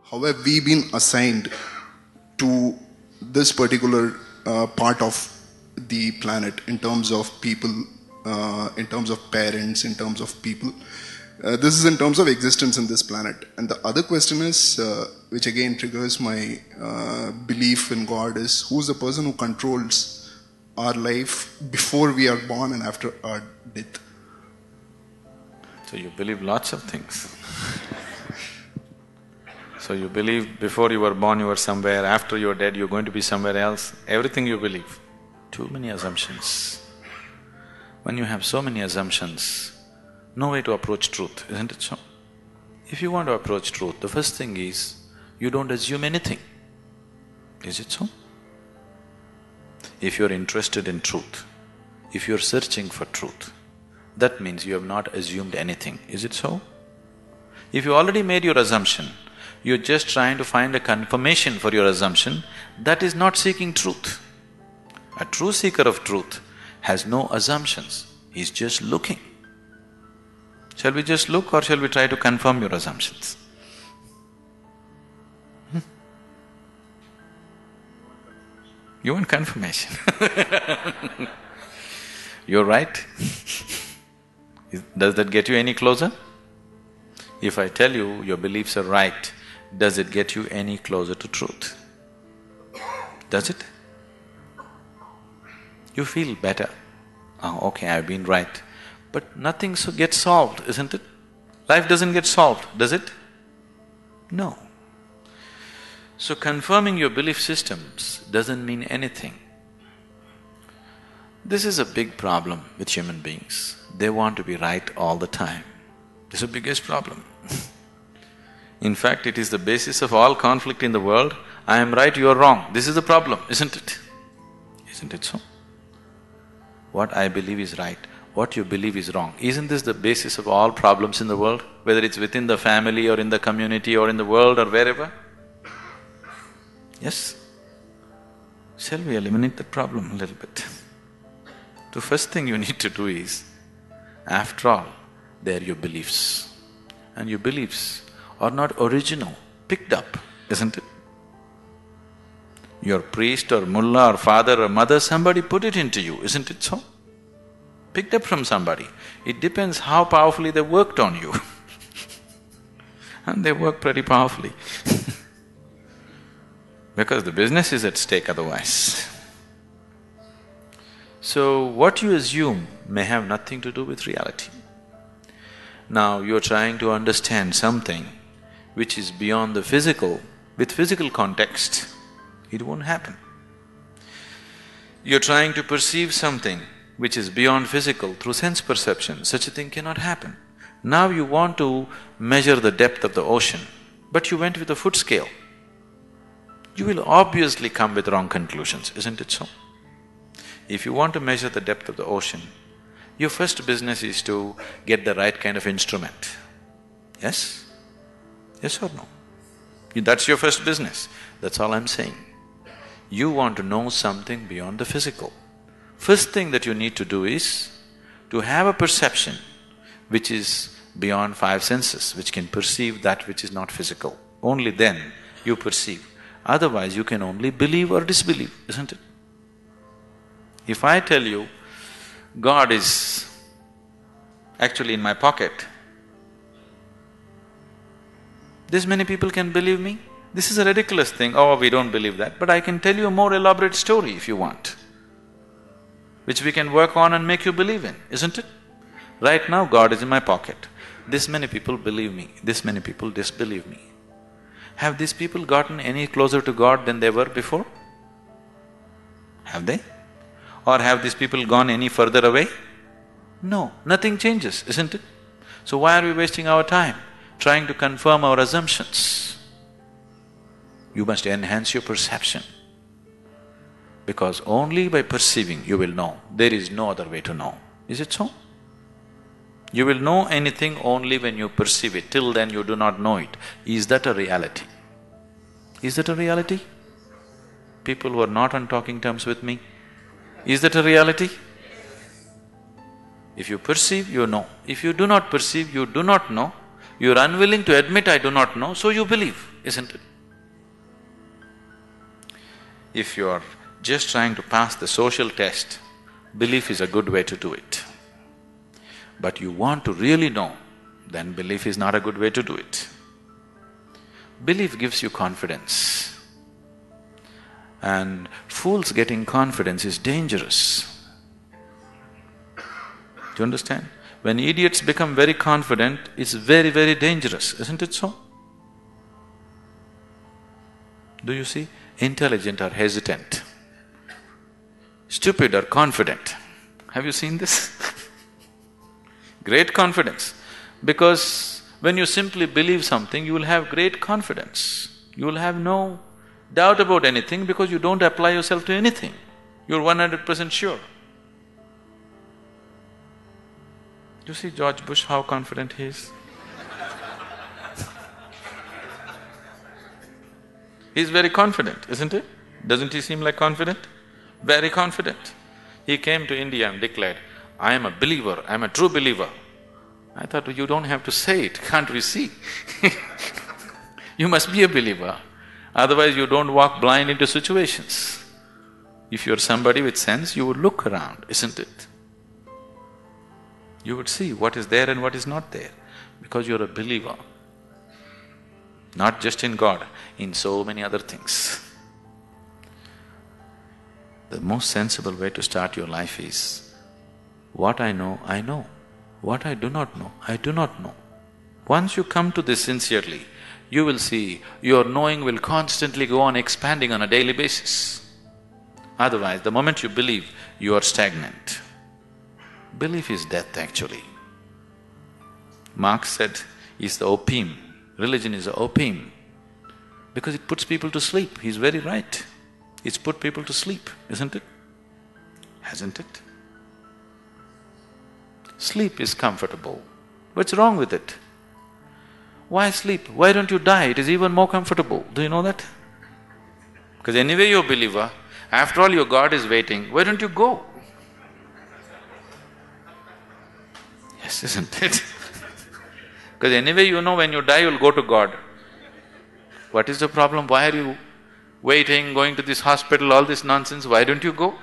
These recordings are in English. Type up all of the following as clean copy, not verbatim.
how have we been assigned to this particular part of the planet in terms of people, in terms of parents, in terms of people. This is in terms of existence in this planet. And the other question is, which again triggers my belief in God, is who's the person who controls our life before we are born and after our death? So you believe lots of things. So you believe before you were born you were somewhere, after you're dead you're going to be somewhere else, everything you believe. Too many assumptions. When you have so many assumptions, no way to approach truth, isn't it so? If you want to approach truth, the first thing is, you don't assume anything. Is it so? If you're interested in truth, if you're searching for truth, that means you have not assumed anything, is it so? If you already made your assumption, you're just trying to find a confirmation for your assumption, that is not seeking truth. A true seeker of truth has no assumptions, he's just looking. Shall we just look or shall we try to confirm your assumptions? You want confirmation? You're right. Does that get you any closer? If I tell you your beliefs are right, does it get you any closer to truth? Does it? You feel better. Oh, okay, I've been right. But nothing gets solved, isn't it? Life doesn't get solved, does it? No. So confirming your belief systems doesn't mean anything. This is a big problem with human beings. They want to be right all the time. This is the biggest problem. In fact, it is the basis of all conflict in the world. I am right, you are wrong. This is the problem, isn't it? Isn't it so? What I believe is right, what you believe is wrong. Isn't this the basis of all problems in the world? Whether it's within the family or in the community or in the world or wherever? Yes? Shall we eliminate that problem a little bit? The first thing you need to do is, after all, they are your beliefs. And your beliefs are not original, picked up, isn't it? Your priest or mullah or father or mother, somebody put it into you, isn't it so? Picked up from somebody. It depends how powerfully they worked on you. And they work pretty powerfully because the business is at stake otherwise. So, what you assume may have nothing to do with reality. Now, you're trying to understand something which is beyond the physical, with physical context, it won't happen. You're trying to perceive something which is beyond physical through sense perception, such a thing cannot happen. Now you want to measure the depth of the ocean, but you went with a foot scale. You will obviously come with wrong conclusions, isn't it so? If you want to measure the depth of the ocean, your first business is to get the right kind of instrument. Yes? Yes or no? That's your first business, that's all I'm saying. You want to know something beyond the physical. First thing that you need to do is to have a perception which is beyond five senses, which can perceive that which is not physical. Only then you perceive. Otherwise you can only believe or disbelieve, isn't it? If I tell you, God is actually in my pocket, this many people can believe me? This is a ridiculous thing, oh, we don't believe that, but I can tell you a more elaborate story if you want, which we can work on and make you believe in, isn't it? Right now, God is in my pocket. This many people believe me, this many people disbelieve me. Have these people gotten any closer to God than they were before? Have they? Or have these people gone any further away? No, nothing changes, isn't it? So why are we wasting our time trying to confirm our assumptions? You must enhance your perception, because only by perceiving you will know. There is no other way to know. Is it so? You will know anything only when you perceive it. Till then you do not know it. Is that a reality? Is that a reality? People who are not on talking terms with me, is that a reality? If you perceive, you know. If you do not perceive, you do not know. You're unwilling to admit I do not know, so you believe. isn't it? If you are just trying to pass the social test, belief is a good way to do it. But you want to really know, then belief is not a good way to do it. Belief gives you confidence. And fools getting confidence is dangerous. Do you understand? When idiots become very confident, it's very, very dangerous, isn't it so? Do you see? Intelligent are hesitant. Stupid are confident. Have you seen this? Great confidence. Because when you simply believe something, you will have great confidence. You will have no doubt about anything because you don't apply yourself to anything. You're 100% sure. You see George Bush, how confident he is? He's very confident, isn't he? Doesn't he seem like confident? Very confident. He came to India and declared, "I am a believer, I am a true believer." I thought, you don't have to say it, can't we see? You must be a believer, otherwise you don't walk blind into situations. If you're somebody with sense, you would look around, isn't it? You would see what is there and what is not there, because you're a believer. Not just in God, in so many other things. The most sensible way to start your life is, what I know, I know. What I do not know, I do not know. Once you come to this sincerely, you will see your knowing will constantly go on expanding on a daily basis. Otherwise, the moment you believe, you are stagnant. Belief is death actually. Marx said, is the opium. Religion is the opium, because it puts people to sleep. He's very right. It's put people to sleep, isn't it? Hasn't it? Sleep is comfortable. What's wrong with it? Why sleep? Why don't you die? It is even more comfortable. Do you know that? Because anyway you're a believer, after all your God is waiting, why don't you go? Yes, isn't it? Because anyway you know when you die you'll go to God. What is the problem? Why are you waiting, going to this hospital, all this nonsense? Why don't you go?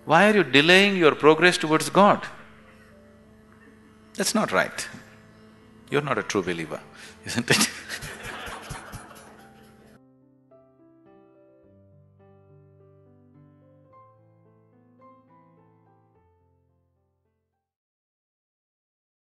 Why are you delaying your progress towards God? That's not right. You're not a true believer, isn't it?